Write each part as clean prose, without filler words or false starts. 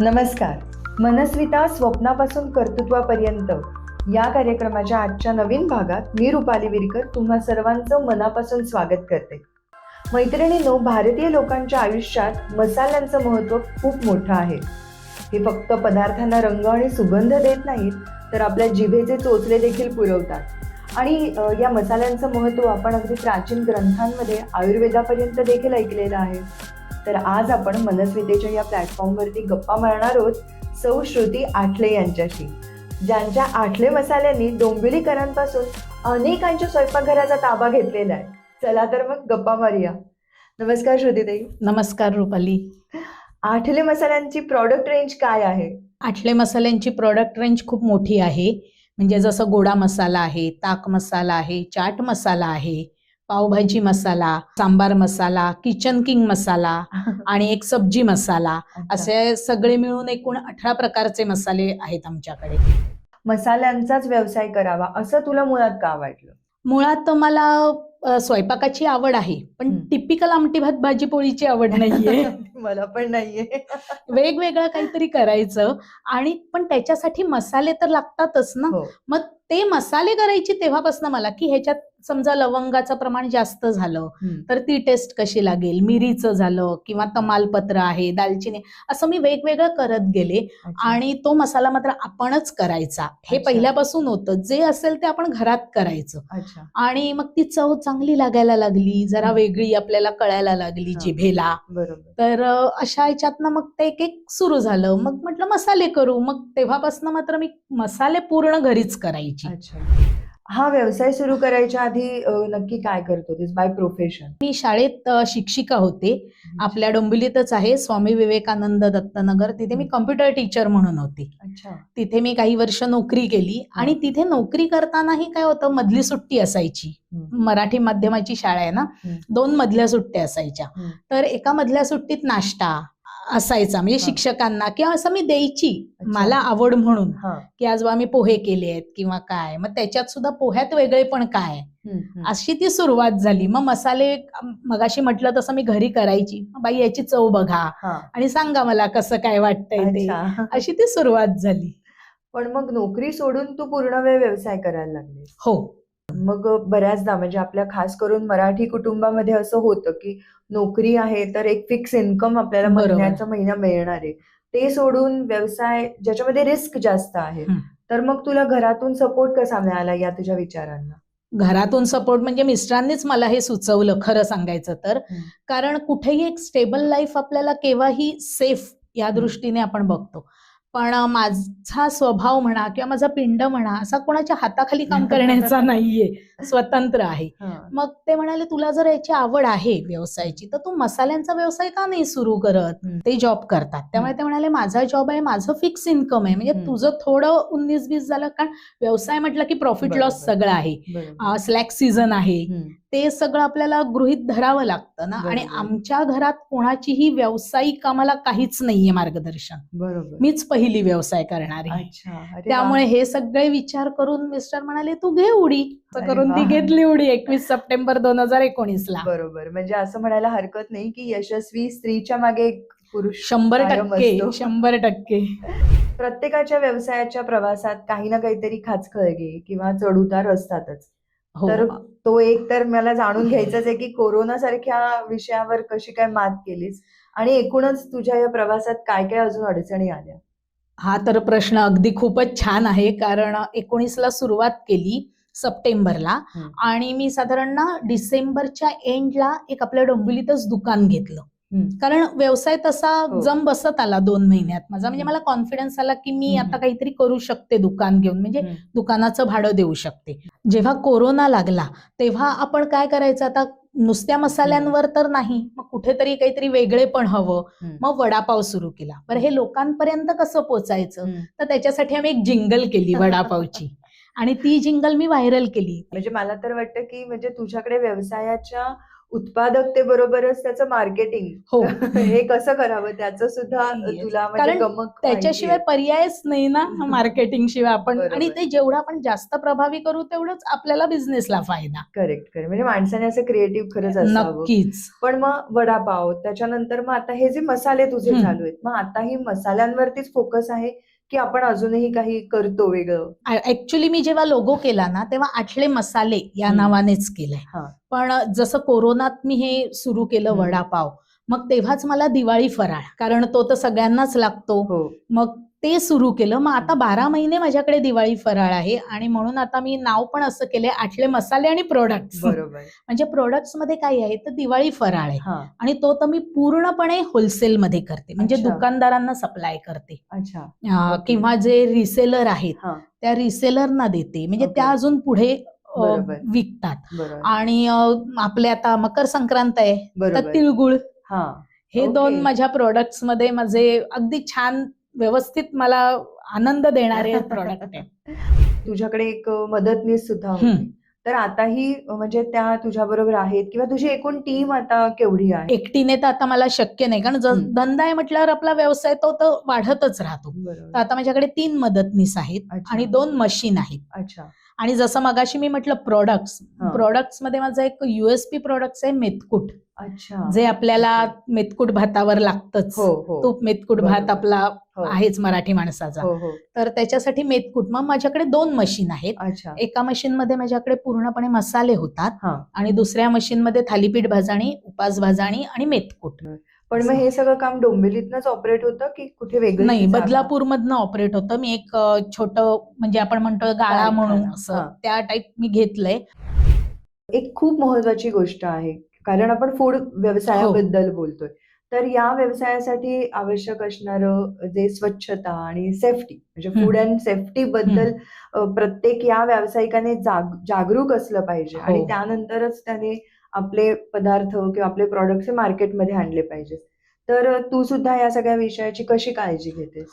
नमस्कार. मनस्विता स्वप्नापासून कर्तृत्वापर्यंत या कार्यक्रमाच्या आजच्या नवीन भागात मी रुपाली विरकर तुम्हा सर्वांचं मनापासून स्वागत करते. मैत्रिणींनो, भारतीय लोकांच्या आयुष्यात मसाल्यांचं महत्त्व खूप मोठं आहे. हे फक्त पदार्थांना रंग आणि सुगंध देत नाहीत, तर आपल्या जिभेचे चोचले देखील पुरवतात. आणि या मसाल्यांचं महत्त्व आपण अगदी प्राचीन ग्रंथांमध्ये आयुर्वेदापर्यंत देखील ऐकलेलं आहे. तर आज आपण मनस्वितेच्या या प्लॅटफॉर्मवरती गप्पा मारणार आहोत सौ श्रुती आठले यांच्याशी, ज्यांच्या आठले मसाल्यांनी डोंबिवलीकरांपासून अनेकांच्या स्वयंपाकघराचा ताबा घेतलेला आहे. चला तर मग गप्पा मारूया. नमस्कार श्रुतीताई. नमस्कार रुपाली. आठले मसाल्यांची प्रॉडक्ट रेंज काय आहे? आठले मसाल्यांची प्रॉडक्ट रेंज खूप मोठी आहे. म्हणजे जसं गोडा मसाला आहे, ताक मसाला आहे, चाट मसाला आहे, पावभाजी मसाला, सांबार मसाला, किचन किंग मसाला आणि एक सब्जी मसाला, असे सगळे मिळून एकूण 18 प्रकारचे मसाले आहेत आमच्याकडे. मसाल्यांचाच व्यवसाय करावा असं तुला मुळात का वाटलं? मुळात मला स्वयंपाकाची आवड आहे, पण टिपिकल आमटी भात भाजी पोळीची आवड नाहीये. मला पण नाहीये. वेगवेगळं काहीतरी करायचं, आणि पण त्याच्यासाठी मसाले तर लागतातच ना. मग ते मसाले करायची तेव्हापासून मला की ह्याच्यात समजा लवंगाचं प्रमाण जास्त झालं तर ती टेस्ट कशी लागेल, मिरीचं झालं किंवा तमालपत्र आहे, दालचिनी, असं मी वेगवेगळं करत गेले. आणि तो मसाला मात्र आपणच करायचा हे पहिल्यापासून होतं. जे असेल ते आपण घरात करायचं. आणि मग ती चव चांगली लागायला लागली, जरा वेगळी आपल्याला कळायला लागली जिभेला. तर अशा ह्याच्यातनं मग ते एक एक सुरू झालं. मग म्हटलं मसाले करू. मग तेव्हापासून मात्र मी मसाले पूर्ण घरीच करायची. हा व्यवसाय सुरू करायच्या आधी नक्की काय करत होतीस बाय प्रोफेशन? मी शाळेत शिक्षिका होते. आपल्या डोंबिवलीतच आहे, स्वामी विवेकानंद दत्तनगर. तिथे मी कम्प्युटर टीचर म्हणून होते. तिथे मी काही वर्ष नोकरी केली. आणि तिथे नोकरी करतानाही काय होतं, मधली सुट्टी असायची. मराठी माध्यमाची शाळा आहे ना, 2 मधल्या सुट्ट्या असायच्या. तर एका मधल्या सुट्टीत नाश्ता असायचा, म्हणजे शिक्षकांना किंवा असं मी द्यायची, मला आवड म्हणून, की आज आम्ही पोहे केले आहेत किंवा काय. मग त्याच्यात सुद्धा पोह्यात वेगळे पण काय, अशी ती सुरुवात झाली. मग मसाले मगाशी म्हटलं तसं मी घरी करायची. बाई याची चव बघा आणि सांगा मला कसं काय वाटतंय ते, अशी ती सुरुवात झाली. पण मग नोकरी सोडून तू पूर्ण वेळ व्यवसाय करायला लागली? हो. मग बऱ्याचदा म्हणजे आपल्या खास करून मराठी कुटुंबामध्ये असं होतं की नोकरी आहे तर एक फिक्स इन्कम आपल्याला महिना मिळणार आहे. ते सोडून व्यवसाय ज्याच्यामध्ये रिस्क जास्त आहे, तर मग तुला घरातून सपोर्ट कसा मिळाला या तुझ्या विचारांना? घरातून सपोर्ट म्हणजे मिस्टरांनीच मला हे सुचवलं खरं सांगायचं तर. कारण कुठेही एक स्टेबल लाईफ आपल्याला केव्हाही सेफ या दृष्टीने आपण बघतो. पण माझा स्वभाव म्हणा किंवा माझा पिंड म्हणा असा कोणाच्या हाताखाली काम करण्याचा नाहीये, स्वतंत्र आहे. मग ते म्हणाले, तुला जर याची आवड आहे व्यवसायाची तर तू मसाल्यांचा व्यवसाय का नाही सुरू करत? ते जॉब करतात. त्यामुळे ते म्हणाले, माझा जॉब आहे, माझं फिक्स इन्कम आहे, म्हणजे तुझं थोडं 19-20 झालं. कारण व्यवसाय म्हटलं की प्रॉफिट लॉस सगळं आहे, स्लॅक सीझन आहे, ते सगळं आपल्याला गृहीत धरावं लागतं ना. आणि आमच्या घरात कोणाचीही व्यावसायिक आम्हाला काहीच नाहीये मार्गदर्शन. मीच पहिली व्यवसाय करणारी. त्यामुळे हे सगळे विचार करून मिस्टर म्हणाले, तू घे उडी. करून ती घेतली उडी 21 सप्टेंबर 2019 ला. बरोबर. म्हणजे असं म्हणायला हरकत नाही की यशस्वी स्त्रीच्या मागे एक पुरुष 100%. प्रत्येकाच्या व्यवसायाच्या प्रवासात काही ना काहीतरी खाचखळगे किंवा चढउतार असतातच. तर तो एक तर मला जाणून घ्यायचंच आहे की कोरोना सारख्या विषयावर कशी काय मात केलीस, आणि एकूणच तुझ्या या प्रवासात काय काय अजून अडचणी आल्या? हा तर प्रश्न अगदी खूपच छान आहे. कारण 19 ला सुरुवात केली सप्टेंबरला, आणि मी साधारण ना डिसेंबरच्या एंडला एक आपल्या डोंबिवलीतच दुकान घेतलं. कारण व्यवसाय तसा जम बसत आला 2 महिन्यात माझा. म्हणजे मला कॉन्फिडन्स आला की मी आता काहीतरी करू शकते दुकान घेऊन, म्हणजे दुकानाचं भाडं देऊ शकते. जेव्हा कोरोना लागला तेव्हा आपण काय करायचं, आता नुसत्या मसाल्यांवर तर नाही, मग कुठेतरी काहीतरी वेगळे पण हवं. मग वडापाव सुरू केला. बरं, हे लोकांपर्यंत कसं पोचायचं, तर त्याच्यासाठी आम्ही एक जिंगल केली वडापावची, आणि ती जिंगल मी व्हायरल केली. म्हणजे मला तर वाटतं की म्हणजे तुझ्याकडे व्यवसायाच्या उत्पादकतेबरोबरच त्याचं मार्केटिंग हो. हे कसं करावं त्याचं सुद्धा Yes. तुला म्हणजे कारण गमक त्याच्याशिवाय पर्यायच नाही ना मार्केटिंग शिवाय आपण. बरोबर. आणि ते जेवढं आपण जास्त प्रभावी करू तेवढंच आपल्याला बिझनेसला फायदा. Correct correct. म्हणजे माणसाने असं क्रिएटिव्ह खरंच असावं. नक्कीच. पण मग वडापाव त्याच्यानंतर मग आता हे जे मसाले तुझे हम्म. चालू आहेत, मग आता ही मसाल्यांवरतीच फोकस आहे की आपण अजूनही काही करतो वेगळं? ऍक्च्युली मी जेव्हा लोगो केला ना तेव्हा आठले मसाले या हम्म. नावानेच केलंय. हा. पण जसं कोरोनात मी हे सुरू केलं हम्म. वडापाव, मग तेव्हाच मला दिवाळी फराळ, कारण तो तर सगळ्यांनाच लागतो, हो. मग ते सुरू केलं. मग आता 12 महिने माझ्याकडे दिवाळी फराळ आहे आणि म्हणून आता मी नाव पण असं केलंय आठले मसाले आणि प्रोडक्ट्स. बरोबर. म्हणजे प्रोडक्ट्स मध्ये काय आहे तर दिवाळी फराळ आहे हा. आणि तो तर मी पूर्णपणे होलसेल मध्ये करते, म्हणजे अच्छा. दुकानदारांना सप्लाय करते. अच्छा. ओके. किंवा जे रिसेलर आहेत हा. त्या रिसेलरना देते, म्हणजे ओके. त्या अजून पुढे बरोबर. विकतात. बरोबर. आणि आपले आता मकर संक्रांत आहे तर बरोबर. तिळगुळ, हा. हे ओके. 2 माझ्या प्रोडक्ट्स मध्ये माझे अगदी छान व्यवस्थित मला आनंद देणारे प्रोडक्ट आहेत. तुझ्याकडे एक मदतनीस सुद्धा होती, तर आताही म्हणजे त्या तुझ्या बरोबर आहेत किंवा तुझी एकूण टीम आता केवढी आहे? एकटीने तर आता मला शक्य नाही, कारण धंदा आहे म्हटल्यावर आपला व्यवसाय तो तर वाढतच राहतो. तर बरोबर. आता माझ्याकडे 3 मदतनीस आहेत अच्छा. आणि 2 मशीन आहेत. अच्छा. आणि जसं मगाशी मी म्हटलं प्रोडक्ट्स मध्ये माझं एक USP प्रोडक्ट्स आहे मेथकूट, अच्छा. जे आपल्याला मेथकूट भातावर लागतच. हो हो तूप मेथकूट बरोबर. भात आपला हो. आहेच मराठी माणसाचा. हो हो. तर त्याच्यासाठी मेथकूट. मग माझ्याकडे 2 मशीन आहेत. अच्छा. एका मशीन मध्ये माझ्याकडे पूर्णपणे मसाले होतात हा. आणि दुसऱ्या मशीन मध्ये थालीपीठ भाजणी, उपास भाजणी आणि मेथकूट. पण मग हे सगळं काम डोंबिवलीतनंच ऑपरेट होतं की कुठे वेगळं? नाही, बदलापूर मधनं ऑपरेट होतं. मी एक छोटं म्हणजे आपण म्हणतो गाळा कारखाना. म्हणून हा. असं त्या टाईप मी घेतलंय. एक खूप महत्वाची गोष्ट आहे, कारण आपण फूड व्यवसायाबद्दल बोलतोय, तर या व्यवसायासाठी आवश्यक असणारं जे स्वच्छता आणि सेफ्टी, म्हणजे फूड अँड सेफ्टी बद्दल प्रत्येक या व्यावसायिकाने जागरूक असलं पाहिजे आणि हो. त्यानंतरच त्याने आपले पदार्थ किंवा आपले प्रॉडक्ट मार्केटमध्ये आणले पाहिजे. तर तू सुद्धा या सगळ्या विषयाची कशी काळजी घेतेस?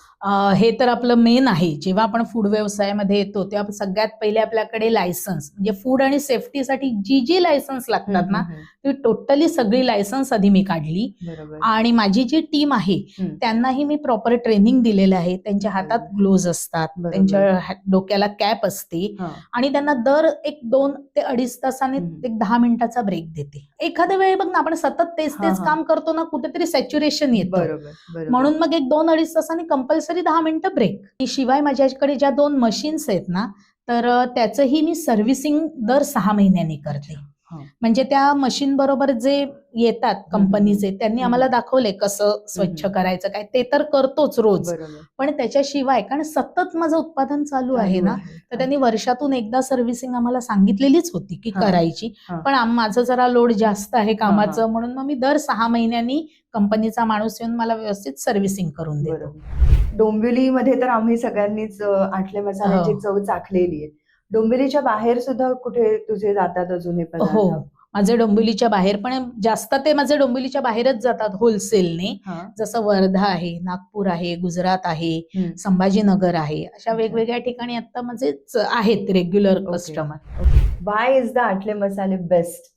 हे तर आपलं मेन आहे. जेव्हा आपण फूड व्यवसायामध्ये येतो तेव्हा सगळ्यात पहिले आपल्याकडे लायसन्स, म्हणजे फूड आणि सेफ्टीसाठी जी लायसन्स लागतात ना ती टोटली सगळी लायसन्स आधी मी काढली. बरोबर. आणि माझी जी टीम आहे त्यांनाही मी प्रॉपर ट्रेनिंग दिलेलं आहे. त्यांच्या हातात बरोबर. ग्लोव्ज असतात, बरोबर. त्यांच्या डोक्याला कॅप असते हा. आणि त्यांना दर एक 2 ते 2.5 तासाने एक 10 मिनिटाचा ब्रेक देते. एखाद्या वेळी बघ ना आपण सतत तेच हा. काम करतो ना, कुठेतरी सॅच्युरेशन येतं. बरोबर. बरोबर. म्हणून मग एक 2-2.5 तासांनी कंपल्सरी 10 मिनिटं ब्रेक. शिवाय माझ्याकडे ज्या 2 मशीन्स आहेत ना, तर त्याचंही मी सर्व्हिसिंग दर 6 महिन्यांनी करते. हा. म्हणजे त्या मशीन बरोबर जे येतात कंपनीचे त्यांनी आम्हाला दाखवले कसं स्वच्छ करायचं काय, ते तर करतोच रोज. बरोबर. पण त्याच्याशिवाय कारण सतत माझं उत्पादन चालू आहे ना, तर त्यांनी वर्षातून एकदा सर्व्हिसिंग आम्हाला सांगितलेलीच होती की हा. करायची. हा. पण माझं जरा लोड जास्त आहे हा. कामाचं, म्हणून मग मी दर 6 महिन्यांनी कंपनीचा माणूस येऊन मला व्यवस्थित सर्व्हिसिंग करून देतो. बरोबर. डोंबिवलीमध्ये तर आम्ही सगळ्यांनीच आठले मसाल्याची हो. चव चाखलेली आहे. डोंबिवलीच्या बाहेर सुद्धा कुठे तुझे जातात अजून हे पदार्थ? हो, माझे डोंबिवलीच्या बाहेर, पण जास्त ते माझे डोंबिवलीच्या बाहेरच जातात होलसेलने. हा. जसं वर्धा आहे, नागपूर आहे, गुजरात आहे, संभाजीनगर आहे, अशा वेगवेगळ्या ठिकाणी आता माझे आहेत regular customer. Why is the Athale मसाले बेस्ट?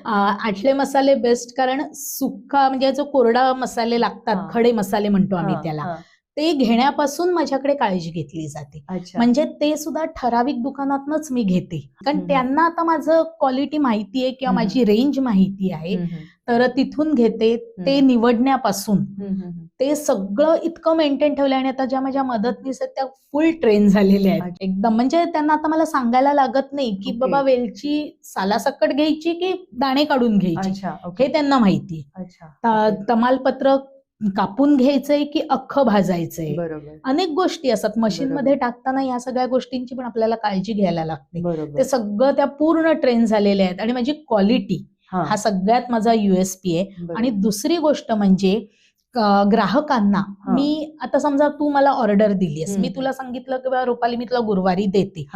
आठले मसाले बेस्ट कारण सुक्का म्हणजे जो कोरडा मसाले लागतात, हा. खडे मसाले म्हणतो आम्ही त्याला, हा. ते घेण्यापासून माझ्याकडे काळजी घेतली जाते. अच्छा. म्हणजे ते सुद्धा ठराविक दुकानातनच मी घेते, कारण त्यांना आता माझं क्वालिटी माहिती आहे किंवा माझी रेंज माहिती आहे, तर तिथून घेते. ते निवडण्यापासून ते सगळं इतकं मेंटेन ठेवलं आणि आता ज्या माझ्या मदतनीस आहेत त्या फुल ट्रेन झालेल्या आहेत एकदम. म्हणजे त्यांना आता मला सांगायला लागत नाही की बाबा वेलची सालासकट घ्यायची की दाणे काढून घ्यायची, हे त्यांना माहिती आहे. तमालपत्र कापून घ्यायचंय की अख्खं भाजायचंय, बरोबर. अनेक गोष्टी असतात. मशीन मध्ये टाकताना या सगळ्या गोष्टींची पण आपल्याला काळजी घ्यायला लागते. ते सगळं त्या पूर्ण ट्रेन झालेल्या आहेत आणि माझी क्वालिटी हा सगळ्यात माझा USP आहे. आणि दुसरी गोष्ट म्हणजे ग्राहकांना मी आता समजा तू मला ऑर्डर दिलीस, मी तुला सांगितलं की रुपाली मी तुला गुरुवारी देते,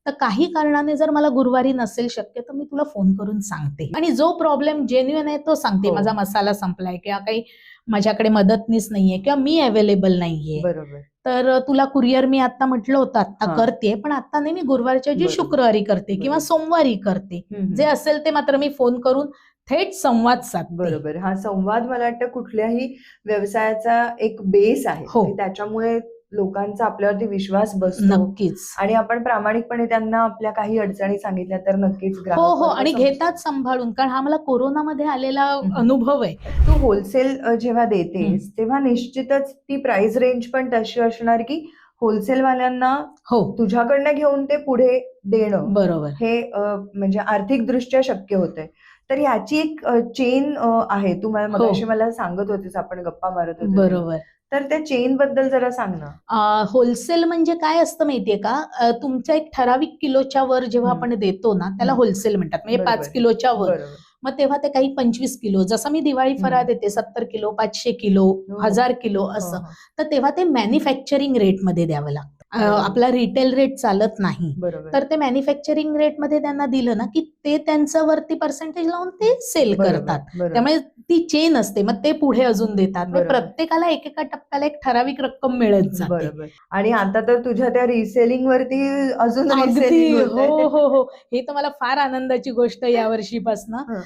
तर काही कारणाने जर मला गुरुवारी नसेल शक्य तर मी तुला फोन करून सांगते आणि जो प्रॉब्लेम जेन्युइन आहे तो सांगते. माझा मसाला संपलाय किंवा काही माझ्याकडे मदतनीस नाहीये किंवा मी अवेलेबल नाहीये, बरोबर. तर तुला कुरिअर मी आता म्हटलं होतं आता हा. करते, पण आता नाही, मी गुरुवारच्या जी बरोबर. शुक्रवारी करते किंवा बरोबर. सोमवारी करते. जे असेल ते मात्र मी फोन करून थेट संवाद साधते. बरोबर. हा संवाद मला वाटतं कुठल्याही व्यवसायाचा एक बेस आहे हो. की त्याच्यामुळे लोकांचा आपल्यावरती विश्वास बसतो नक्कीच. आणि आपण प्रामाणिकपणे त्यांना आपल्या काही अडचणी सांगितल्या तर नक्कीच हो ग्राहक हो, वर्ग आणि समजतो. घेतात सांभाळून, कारण हा मला कोरोनामध्ये आलेला अनुभव आहे. तू होलसेल जेव्हा देतेस तेव्हा निश्चितच ती प्राइस रेंज पण तशी असणार की होलसेल वाल्यांना हो तुझ्याकडनं घेऊन ते पुढे देणं बरोबर. हे म्हणजे आर्थिक दृष्ट्या शक्य होतंय. तर ह्याची एक चेन आहे. तू मगाशी मला सांगत होतीस, आपण गप्पा मारत होतो तेव्हा. बरोबर. तर त्या चेन बद्दल जरा सांग ना. होलसेल म्हणजे काय असतं माहितीये का, तुमच्या एक ठराविक किलोच्या वर जेव्हा आपण देतो ना त्याला होलसेल म्हणतात, म्हणजे 5 किलोच्या वर. बरोबर. मग तेव्हा ते काही 25 किलो, जसं मी दिवाळी फराळ देते 70 किलो, 500 किलो, 1000 किलो असं, तर तेव्हा ते मॅन्युफॅक्चरिंग रेटमध्ये द्यावं लागतं. आपला रिटेल रेट चालत नाही. बरोबर. तर ते मॅन्युफॅक्चरिंग रेटमध्ये त्यांना दिलं ना की ते त्यांचं वरती पर्सेंटेज लावून ते सेल करतात. त्यामुळे ती चेन असते, मग ते पुढे अजून देतात. म्हणजे प्रत्येकाला एकेका टप्प्याला एक ठराविक रक्कम मिळत जाते. बरोबर. आणि आता तर तुझ्या त्या रिसेलिंग वरती अजून अगदी. रिसेलिंग हो हो हो, हे तर मला फार आनंदाची गोष्ट या वर्षीपासनं.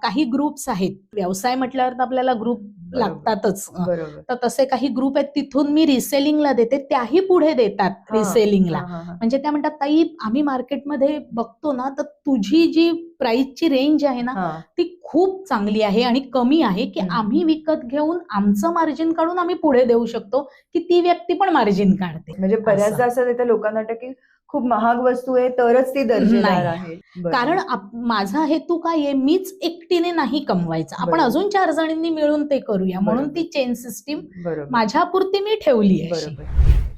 काही ग्रुप्स आहेत, व्यवसाय म्हटल्यावर तर आपल्याला ग्रुप लागतातच. बरोबर. तर तसे काही ग्रुप आहेत, तिथून मी रिसेलिंगला देते, त्याही पुढे देतात रिसेलिंगला. म्हणजे त्या म्हणतात, ताई आम्ही मार्केटमध्ये बघतो ना, तर तुझी जी प्राइसची रेंज आहे ना ती खूप चांगली आहे आणि कमी आहे, की आम्ही विकत घेऊन आमचं मार्जिन काढून आम्ही पुढे देऊ शकतो, की ती व्यक्ती पण मार्जिन काढते. म्हणजे बऱ्याचदा असं येतं लोकांना वाटतं की खूप महाग वस्तू आहे तरच ती दर्जेदार आहे. कारण माझा हेतू काय आहे, मीच एकटीने नाही कमवायचा, आपण अजून 4 जणांनी मिळून ते करूया, म्हणून ती चेन सिस्टीम माझ्यापुरती मी ठेवली आहे.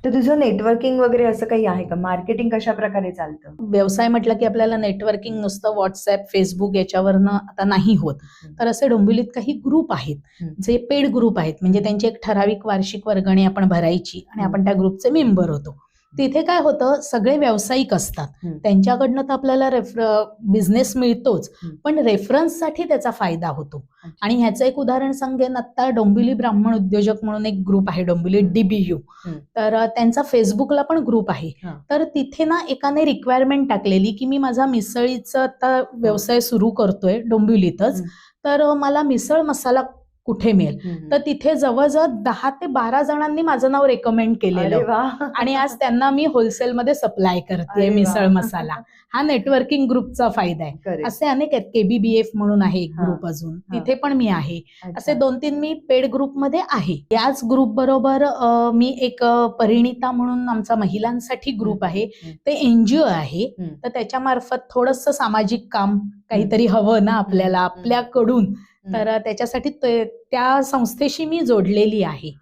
तर तुझं नेटवर्किंग वगैरे असं काही आहे का? मार्केटिंग कशा प्रकारे चालतं? व्यवसाय म्हटलं की आपल्याला नेटवर्किंग नुसतं व्हॉट्सअप, फेसबुक याच्यावरनं आता नाही होत. तर असे डोंबिवलीत काही ग्रुप आहेत जे पेड ग्रुप आहेत, म्हणजे त्यांची एक ठराविक वार्षिक वर्गणी आपण भरायची आणि आपण त्या ग्रुपचे मेंबर होतो. तिथे काय होतं, सगळे व्यावसायिक असतात, त्यांच्याकडनं तर आपल्याला बिझनेस मिळतोच, पण रेफरन्ससाठी त्याचा फायदा होतो. आणि ह्याचं एक उदाहरण सांगेन, आता डोंबिवली ब्राह्मण उद्योजक म्हणून एक ग्रुप आहे, डोंबिवली DBU. तर त्यांचा फेसबुकला पण ग्रुप आहे. तर तिथे ना एकाने रिक्वायरमेंट टाकलेली की मी माझा मिसळीचा आता व्यवसाय सुरू करतोय डोंबिवलीतच, तर मला मिसळ मसाला कुठे मिळेल. तर तिथे जवळजवळ 10 ते 12 जणांनी माझं नाव रेकमेंड केलेलं आणि आज त्यांना मी होलसेलमध्ये सप्लाय करते मिसळ मसाला. हा नेटवर्किंग ग्रुपचा फायदा आहे. असे अनेक आहेत, KBBF म्हणून आहे एक ग्रुप, अजून तिथे पण मी आहे. असे 2-3 मी पेड ग्रुपमध्ये आहे. याच ग्रुप बरोबर मी एक परिणिता म्हणून आमचा महिलांसाठी ग्रुप आहे, ते NGO आहे. तर त्याच्या मार्फत थोडंसं सामाजिक काम काहीतरी हवं ना आपल्याला आपल्याकडून, तर त्याच्यासाठी त्या संस्थेशी मी जोडलेली आहे.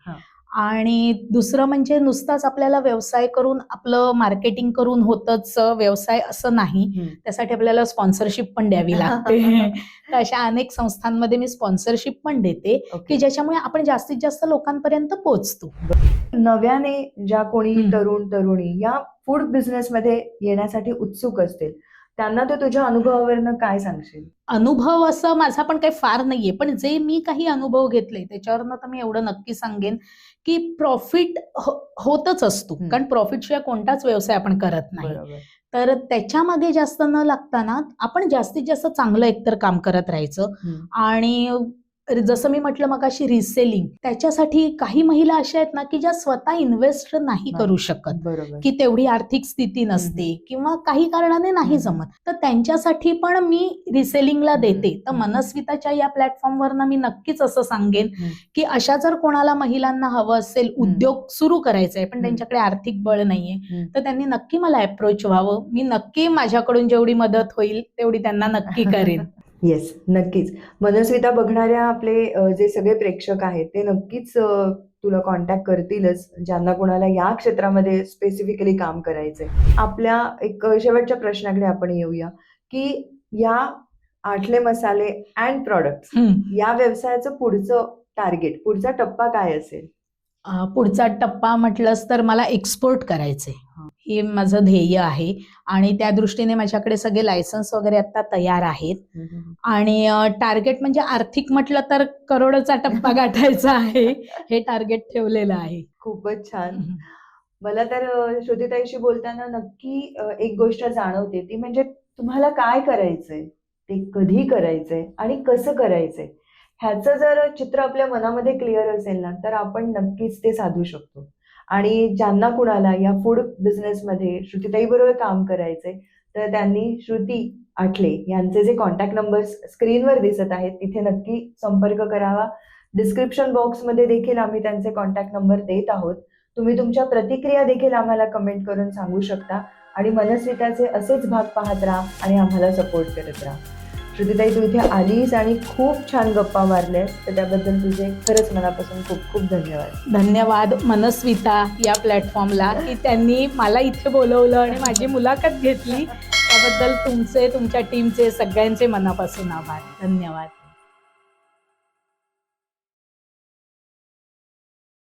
आणि दुसरं म्हणजे नुसताच आपल्याला व्यवसाय करून आपलं मार्केटिंग करून होतच व्यवसाय असं नाही, त्यासाठी आपल्याला स्पॉन्सरशिप पण द्यावी लागते. तर अशा अनेक संस्थांमध्ये मी स्पॉन्सरशिप पण देते की ज्याच्यामुळे आपण जास्तीत जास्त लोकांपर्यंत पोहोचतो. नव्याने ज्या कोणी तरुणी या फूड बिझनेस मध्ये येण्यासाठी उत्सुक असतील त्यांना तो तुझ्या अनुभवावरनं काय सांगशील? अनुभव असं माझा पण काही फार नाहीये, पण जे मी काही अनुभव घेतले त्याच्यावरनं तर मी एवढं नक्की सांगेन की प्रॉफिट होतच असतो, कारण प्रॉफिट शिवाय कोणताच व्यवसाय आपण करत नाही. तर त्याच्यामागे जास्त न लागताना आपण जास्तीत जास्त चांगलं एकतर काम करत राहायचं. आणि जसं मी म्हटलं मगाशी रिसेलिंग, त्याच्यासाठी काही महिला अशा आहेत ना की ज्या स्वतः इन्व्हेस्ट नाही करू शकत, की तेवढी आर्थिक स्थिती नसते किंवा काही कारणाने नाही जमत, तर त्यांच्यासाठी पण मी रिसेलिंगला देते. तर मनस्विताच्या या प्लॅटफॉर्मवरनं मी नक्कीच असं सांगेन की अशा जर कोणाला महिलांना हवं असेल, उद्योग सुरू करायचा आहे पण त्यांच्याकडे आर्थिक बळ नाहीये, तर त्यांनी नक्की मला अप्रोच व्हावं. मी नक्की माझ्याकडून जेवढी मदत होईल तेवढी त्यांना नक्की करेन. येस, नक्कीच. मनस्विता बघणाऱ्या आपले जे सगळे प्रेक्षक आहेत ते नक्कीच तुला कॉन्टॅक्ट करतीलच, ज्यांना कोणाला या क्षेत्रामध्ये स्पेसिफिकली काम करायचंय. आपल्या एक शेवटच्या प्रश्नाकडे आपण येऊया की या आठले मसाले अँड प्रॉडक्ट्स या व्यवसायाचं पुढचं टार्गेट, पुढचा टप्पा काय असेल? पुढचा टप्पा म्हटलंस तर मला एक्सपोर्ट करायचंय, हे माझं ध्येय आहे. आणि त्या दृष्टीने माझ्याकडे सगळे लायसन्स वगैरे आता तयार आहेत. आणि टार्गेट म्हणजे आर्थिक म्हटलं तर करोडोचा टप्पा गाठायचा आहे, हे टार्गेट ठेवलेलं आहे. खूपच छान. मला तर श्रुतीताईशी बोलताना नक्की एक गोष्ट जाणवते, ती म्हणजे तुम्हाला काय करायचंय, ते कधी करायचंय आणि कसं करायचंय, ह्याचं जर चित्र आपल्या मनामध्ये क्लिअर असेल ना, तर आपण नक्कीच ते साधू शकतो. आणि ज्यांना कुणाला या फूड बिझनेसमध्ये श्रुतीताईबरोबर काम करायचंय, तर त्यांनी श्रुती आठले यांचे जे कॉन्टॅक्ट नंबर्स स्क्रीनवर दिसत आहेत, तिथे नक्की संपर्क करावा. डिस्क्रिप्शन बॉक्समध्ये देखील आम्ही त्यांचे कॉन्टॅक्ट नंबर देत आहोत. तुम्ही तुमच्या प्रतिक्रिया देखील आम्हाला कमेंट करून सांगू शकता आणि मनस्विताचे असेच भाग पाहत राहा आणि आम्हाला सपोर्ट करत राहा. श्रुतीताई, तू इथे आलीस आणि खूप छान गप्पा मारल्यास, तर त्याबद्दल तुझे खरंच मनापासून खूप खूप धन्यवाद. धन्यवाद मनस्विता या प्लॅटफॉर्मला की त्यांनी मला इथे बोलवलं आणि माझी मुलाखत घेतली. त्याबद्दल तुमचे, तुमच्या टीमचे, सगळ्यांचे मनापासून आभार. धन्यवाद.